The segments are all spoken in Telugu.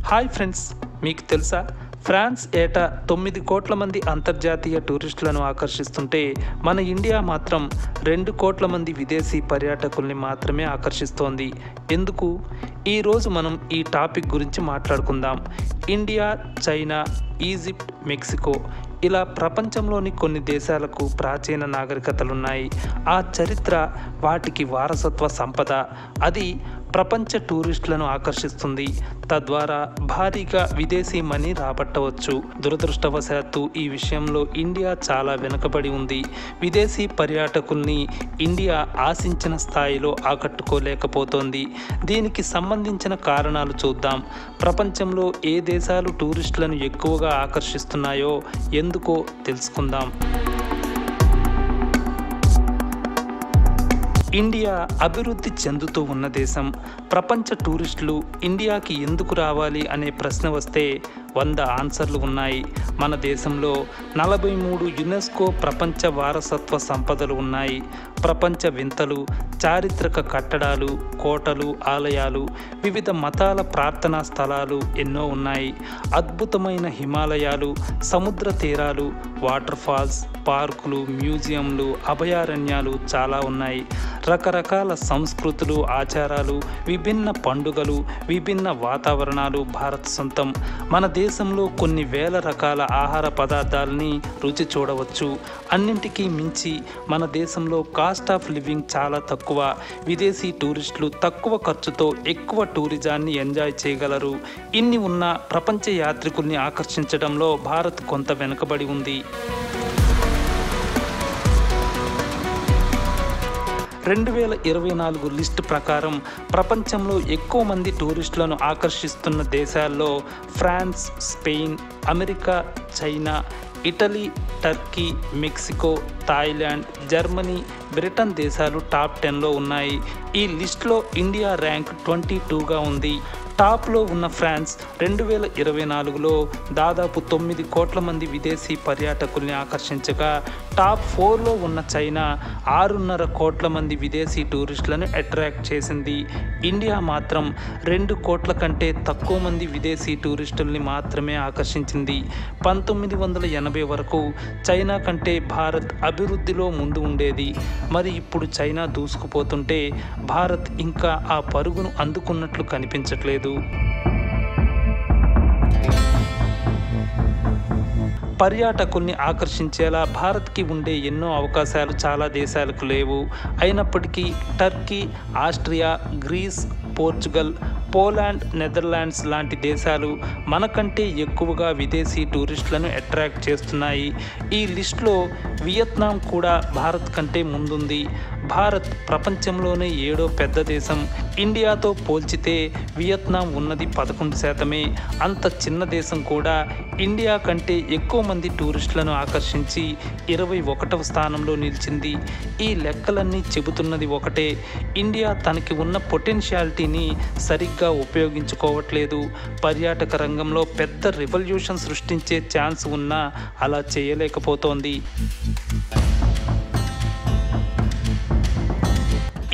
హాయ్ ఫ్రెండ్స్, మీకు తెలుసా ఫ్రాన్స్ ఏటా 9 కోట్ల మంది అంతర్జాతీయ టూరిస్టులను ఆకర్షిస్తుంటే మన ఇండియా మాత్రం 2 కోట్ల మంది విదేశీ పర్యాటకుల్ని మాత్రమే ఆకర్షిస్తోంది. ఎందుకు? ఈరోజు మనం ఈ టాపిక్ గురించి మాట్లాడుకుందాం. ఇండియా, చైనా, ఈజిప్ట్, మెక్సికో ఇలా ప్రపంచంలోని కొన్ని దేశాలకు ప్రాచీన నాగరికతలున్నాయి. ఆ చరిత్ర, వాటికి వారసత్వ సంపద, అది ప్రపంచ టూరిస్టులను ఆకర్షిస్తుంది. తద్వారా భారీగా విదేశీ మనీ రాబట్టవచ్చు. దురదృష్టవశాత్తు ఈ విషయంలో ఇండియా చాలా వెనుకబడి ఉంది. విదేశీ పర్యాటకుల్ని ఇండియా ఆశించిన స్థాయిలో ఆకట్టుకోలేకపోతోంది. దీనికి సంబంధించిన కారణాలు చూద్దాం. ప్రపంచంలో ఏ దేశాలు టూరిస్టులను ఎక్కువగా ఆకర్షిస్తున్నాయో ఎందుకో తెలుసుకుందాం. ఇండియా అభివృద్ధి చెందుతూ ఉన్న దేశం. ప్రపంచ టూరిస్టులు ఇండియాకి ఎందుకు రావాలి అనే ప్రశ్న వస్తే 100 ఆన్సర్లు ఉన్నాయి. మన దేశంలో 43 యునెస్కో ప్రపంచ వారసత్వ సంపదలు ఉన్నాయి. ప్రపంచ వింతలు, చారిత్రక కట్టడాలు, కోటలు, ఆలయాలు, వివిధ మతాల ప్రార్థనా స్థలాలు ఎన్నో ఉన్నాయి. అద్భుతమైన హిమాలయాలు, సముద్ర తీరాలు, వాటర్ ఫాల్స్, పార్కులు, మ్యూజియంలు, అభయారణ్యాలు చాలా ఉన్నాయి. రకరకాల సంస్కృతులు, ఆచారాలు, విభిన్న పండుగలు, విభిన్న వాతావరణాలు భారత్ సొంతం. మన దేశంలో కొన్ని వేల రకాల ఆహార పదార్థాలని రుచి చూడవచ్చు. అన్నింటికీ మించి మన దేశంలో కాస్ట్ ఆఫ్ లివింగ్ చాలా తక్కువ. విదేశీ టూరిస్టులు తక్కువ ఖర్చుతో ఎక్కువ టూరిజాన్ని ఎంజాయ్ చేయగలరు. ఇన్ని ఉన్న ప్రపంచ యాత్రికుల్ని ఆకర్షించడంలో భారత్ కొంత వెనుకబడి ఉంది. 2024 లిస్టు ప్రకారం ప్రపంచంలో ఎక్కువ మంది టూరిస్టులను ఆకర్షిస్తున్న దేశాల్లో France, Spain, America, China, Italy, Turkey, Mexico, Thailand, Germany, Britain దేశాలు టాప్ 10లో ఉన్నాయి. ఈ లిస్టులో ఇండియా ర్యాంక్ 22గా ఉంది. టాప్లో ఉన్న ఫ్రాన్స్ 2024లో దాదాపు 9 కోట్ల మంది విదేశీ పర్యాటకుల్ని ఆకర్షించగా, టాప్ 4లో ఉన్న చైనా 6.5 కోట్ల మంది విదేశీ టూరిస్టులను అట్రాక్ట్ చేసింది. ఇండియా మాత్రం 2 కోట్ల కంటే తక్కువ మంది విదేశీ టూరిస్టుల్ని మాత్రమే ఆకర్షించింది. 1980 వరకు చైనా కంటే భారత్ అభివృద్ధిలో ముందు ఉండేది. మరి ఇప్పుడు చైనా దూసుకుపోతుంటే భారత్ ఇంకా ఆ పరుగును అందుకున్నట్లు కనిపించట్లేదు. పర్యాటకుల్ని ఆకర్షించేలా భారత్కి ఉండే ఎన్నో అవకాశాలు చాలా దేశాలకు లేవు. అయినప్పటికీ Turkey, Austria, Greece, Portugal, Poland, Netherlands లాంటి దేశాలు మనకంటే ఎక్కువగా విదేశీ టూరిస్టులను అట్రాక్ట్ చేస్తున్నాయి. ఈ లిస్టులో వియత్నాం కూడా భారత్ కంటే ముందుంది. భారత్ ప్రపంచంలోనే 7వ పెద్ద దేశం. ఇండియాతో పోల్చితే వియత్నాం ఉన్నది 11%. అంత చిన్న దేశం కూడా ఇండియా కంటే ఎక్కువ మంది టూరిస్టులను ఆకర్షించి 21వ స్థానంలో నిలిచింది. ఈ లెక్కలన్నీ చెబుతున్నది ఒకటే: ఇండియా తనకి ఉన్న పొటెన్షియాలిటీని సరిగ్గా ఉపయోగించుకోవట్లేదు. పర్యాటక రంగంలో పెద్ద రెవల్యూషన్ సృష్టించే ఛాన్స్ ఉన్నా అలా చేయలేకపోతోంది.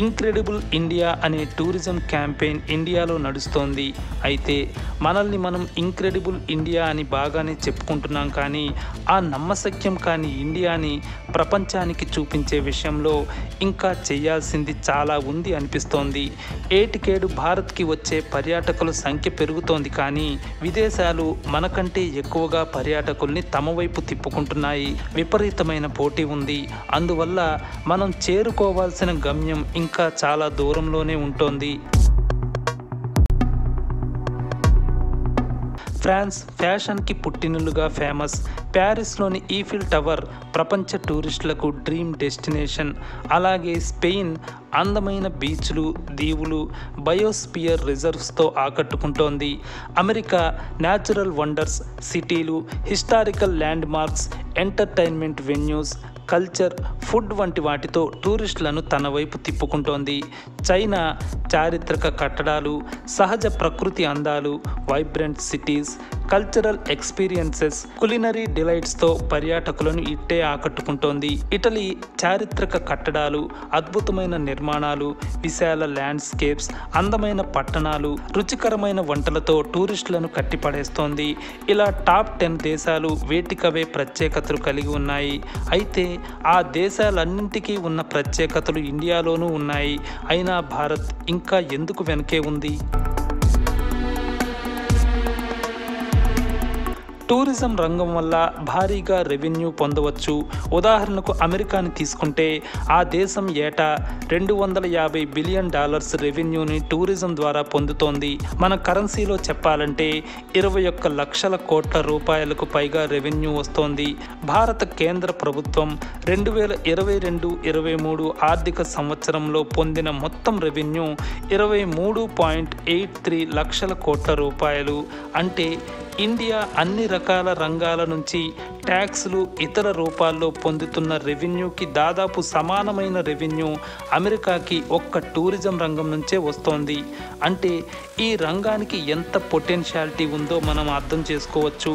ఇంక్రెడిబుల్ ఇండియా అనే టూరిజం క్యాంపెయిన్ ఇండియాలో నడుస్తోంది. అయితే మనల్ని మనం ఇంక్రెడిబుల్ ఇండియా అని బాగానే చెప్పుకుంటున్నాం, కానీ ఆ నమ్మశక్యం కాని ఇండియాని ప్రపంచానికి చూపించే విషయంలో ఇంకా చేయాల్సింది చాలా ఉంది అనిపిస్తోంది. ఏటికేడు భారత్కి వచ్చే పర్యాటకుల సంఖ్య పెరుగుతోంది, కానీ విదేశాలు మనకంటే ఎక్కువగా పర్యాటకుల్ని తమ వైపు తిప్పుకుంటున్నాయి. విపరీతమైన పోటీ ఉంది. అందువల్ల మనం చేరుకోవాల్సిన గమ్యం ఇంకా చాలా దూరంలోనే ఉంటోంది. ఫ్రాన్స్ ఫ్యాషన్కి పుట్టినిల్లుగా ఫేమస్. ప్యారిస్లోని ఈఫిల్ టవర్ ప్రపంచ టూరిస్టులకు డ్రీమ్ డెస్టినేషన్. అలాగే స్పెయిన్ అందమైన బీచ్లు, దీవులు, బయోస్పియర్ రిజర్వ్స్తో ఆకట్టుకుంటోంది. అమెరికా న్యాచురల్ వండర్స్, సిటీలు, historical landmarks, entertainment venues, culture, food వంటి వాటితో టూరిస్టులను తన వైపు తిప్పుకుంటోంది. చైనా చారిత్రక కట్టడాలు, సహజ ప్రకృతి అందాలు, vibrant cities, cultural experiences, culinary డిలైట్స్తో పర్యాటకులను ఇట్టే ఆకట్టుకుంటోంది. ఇటలీ చారిత్రక కట్టడాలు, అద్భుతమైన నిర్మాణాలు, విశాల ల్యాండ్స్కేప్స్, అందమైన పట్టణాలు, రుచికరమైన వంటలతో టూరిస్టులను కట్టిపడేస్తోంది. ఇలా టాప్ 10 దేశాలు వేటికవే ప్రత్యేకతలు కలిగి ఉన్నాయి. అయితే ఆ దేశాలన్నింటికీ ఉన్న ప్రత్యేకతలు ఇండియాలోనూ ఉన్నాయి. అయినా భారత్ ఇంకా ఎందుకు వెనకే ఉంది? టూరిజం రంగం వల్ల భారీగా రెవెన్యూ పొందవచ్చు. ఉదాహరణకు అమెరికాని తీసుకుంటే ఆ దేశం ఏటా $250 బిలియన్ రెవెన్యూని టూరిజం ద్వారా పొందుతోంది. మన కరెన్సీలో చెప్పాలంటే 21 లక్షల కోట్ల రూపాయలకు పైగా రెవెన్యూ వస్తోంది. భారత కేంద్ర ప్రభుత్వం 2022-23 ఆర్థిక సంవత్సరంలో పొందిన మొత్తం రెవెన్యూ 23.83 లక్షల కోట్ల రూపాయలు. అంటే ఇండియా అన్ని రకాల రంగాల నుంచి ట్యాక్స్లు, ఇతర రూపాల్లో పొందుతున్న రెవెన్యూకి దాదాపు సమానమైన రెవెన్యూ అమెరికాకి ఒక్క టూరిజం రంగం నుంచే వస్తోంది. అంటే ఈ రంగానికి ఎంత పొటెన్షియాలిటీ ఉందో మనం అర్థం చేసుకోవచ్చు.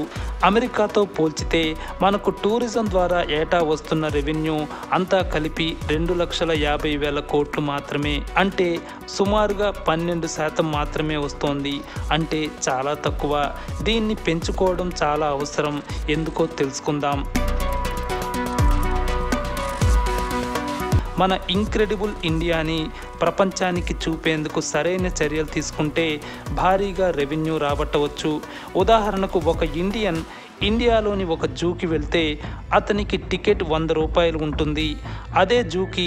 అమెరికాతో పోల్చితే మనకు టూరిజం ద్వారా ఏటా వస్తున్న రెవెన్యూ అంతా కలిపి 2,50,000 కోట్లు మాత్రమే. అంటే సుమారుగా 12% మాత్రమే వస్తోంది. అంటే చాలా తక్కువ. దీన్ని పెంచుకోవడం చాలా అవసరం. ఎందుకో తెలుసుకుందాం. మన ఇంక్రెడిబుల్ ఇండియాని ప్రపంచానికి చూపేందుకు సరైన చర్యలు తీసుకుంటే భారీగా రెవెన్యూ రాబట్టవచ్చు. ఉదాహరణకు ఒక ఇండియాలోని ఒక జూకి వెళ్తే అతనికి టికెట్ ₹100 ఉంటుంది. అదే జూకి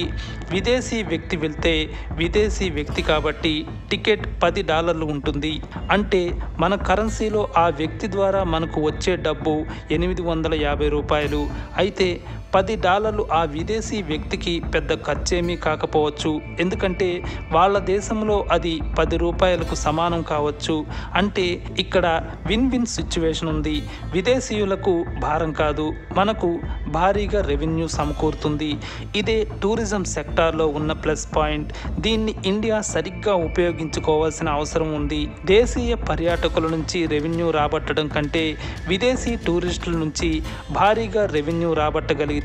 విదేశీ వ్యక్తి వెళ్తే విదేశీ వ్యక్తి కాబట్టి టికెట్ $10 ఉంటుంది. అంటే మన కరెన్సీలో ఆ వ్యక్తి ద్వారా మనకు వచ్చే డబ్బు $850. అయితే $10 ఆ విదేశీ వ్యక్తికి పెద్ద ఖర్చేమీ కాకపోవచ్చు. ఎందుకంటే వాళ్ళ దేశంలో అది ₹10కు సమానం కావచ్చు. అంటే ఇక్కడ విన్ విన్ సిచ్యువేషన్ ఉంది. విదేశీయులకు భారం కాదు, మనకు భారీగా రెవెన్యూ సమకూరుతుంది. ఇదే టూరిజం సెక్టార్లో ఉన్న ప్లస్ పాయింట్. దీన్ని ఇండియా సరిగ్గా ఉపయోగించుకోవాల్సిన అవసరం ఉంది. దేశీయ పర్యాటకుల నుంచి రెవెన్యూ రాబట్టడం కంటే విదేశీ టూరిస్టుల నుంచి భారీగా రెవెన్యూ రాబట్టగలిగితే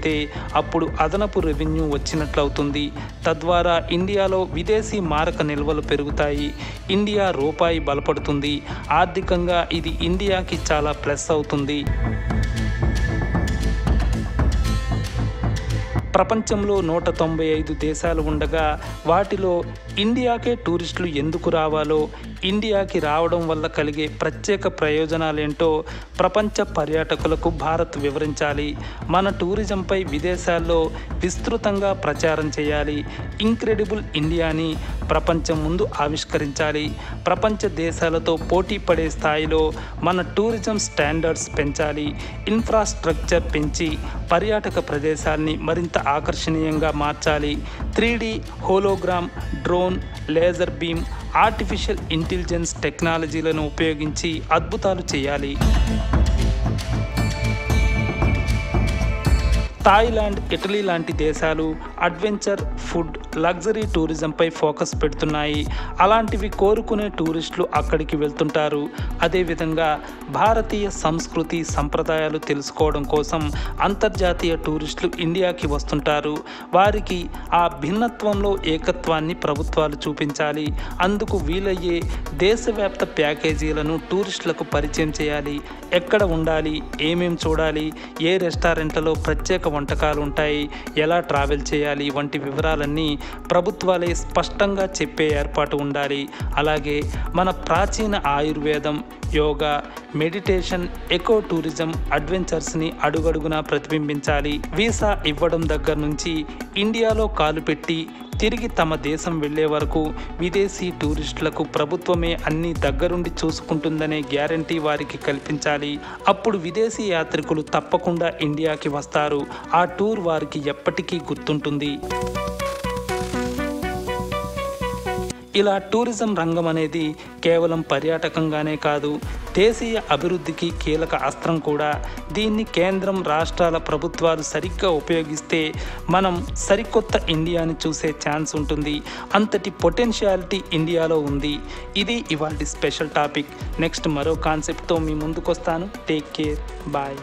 అప్పుడు అదనపు రెవెన్యూ వచ్చినట్లవుతుంది. తద్వారా ఇండియాలో విదేశీ మారక నిల్వలు పెరుగుతాయి. ఇండియా రూపాయి బలపడుతుంది. ఆర్థికంగా ఇది ఇండియాకి చాలా ప్లస్ అవుతుంది. ప్రపంచంలో 195 దేశాలు ఉండగా వాటిలో ఇండియాకే టూరిస్టులు ఎందుకు రావాలో, ఇండియాకి రావడం వల్ల కలిగే ప్రత్యేక ప్రయోజనాలేంటో ప్రపంచ పర్యాటకులకు భారత్ వివరించాలి. మన టూరిజంపై విదేశాల్లో విస్తృతంగా ప్రచారం చేయాలి. ఇంక్రెడిబుల్ ఇండియాని ప్రపంచం ముందు ఆవిష్కరించాలి. ప్రపంచ దేశాలతో పోటీ పడే స్థాయిలో మన టూరిజం స్టాండర్డ్స్ పెంచాలి. ఇన్ఫ్రాస్ట్రక్చర్ పెంచి పర్యాటక ప్రదేశాల్ని మరింత ఆకర్షణీయంగా మార్చాలి. 3D, hologram, drone, laser beam, artificial intelligence టెక్నాలజీలను ఉపయోగించి అద్భుతాలు చేయాలి. థాయిలాండ్, ఇటలీ లాంటి దేశాలు అడ్వెంచర్, ఫుడ్, లగ్జరీ టూరిజంపై ఫోకస్ పెడుతున్నాయి. అలాంటివి కోరుకునే టూరిస్టులు అక్కడికి వెళ్తుంటారు. అదేవిధంగా భారతీయ సంస్కృతి, సంప్రదాయాలు తెలుసుకోవడం కోసం అంతర్జాతీయ టూరిస్టులు ఇండియాకి వస్తుంటారు. వారికి ఆ భిన్నత్వంలో ఏకత్వాన్ని ప్రభుత్వాలు చూపించాలి. అందుకు వీలయ్యే దేశవ్యాప్త ప్యాకేజీలను టూరిస్టులకు పరిచయం చేయాలి. ఎక్కడ ఉండాలి, ఏమేం చూడాలి, ఏ రెస్టారెంట్లలో ప్రత్యేక వంటకాలు ఉంటాయి, ఎలా ట్రావెల్ చేయాలి వంటి వివరాలన్నీ ప్రభుత్వాలే స్పష్టంగా చెప్పే ఏర్పాటు ఉండాలి. అలాగే మన ప్రాచీన ఆయుర్వేదం, యోగా, మెడిటేషన్, ఎకో టూరిజం, అడ్వెంచర్స్ని అడుగడుగునా ప్రతిబింబించాలి. వీసా ఇవ్వడం దగ్గర నుంచి ఇండియాలో కాలుపెట్టి తిరిగి తమ దేశం వెళ్లే వరకు విదేశీ టూరిస్టులకు ప్రభుత్వమే అన్ని దగ్గరుండి చూసుకుంటుందనే గ్యారంటీ వారికి కల్పించాలి. అప్పుడు విదేశీ యాత్రికులు తప్పకుండా ఇండియాకి వస్తారు. ఆ టూర్ వారికి ఎప్పటికీ గుర్తుంటుంది. ఇలా టూరిజం రంగం అనేది కేవలం పర్యాటకంగానే కాదు, దేశీయ అభివృద్ధికి కీలక అస్త్రం కూడా. దీన్ని కేంద్రం, రాష్ట్రాల ప్రభుత్వాలు సరిగ్గా ఉపయోగిస్తే మనం సరికొత్త ఇండియాని చూసే ఛాన్స్ ఉంటుంది. అంతటి పొటెన్షియాలిటీ ఇండియాలో ఉంది. ఇది ఇవాల్టి స్పెషల్ టాపిక్. నెక్స్ట్ మరో కాన్సెప్ట్తో మీ ముందుకు వస్తాను. Take care, bye.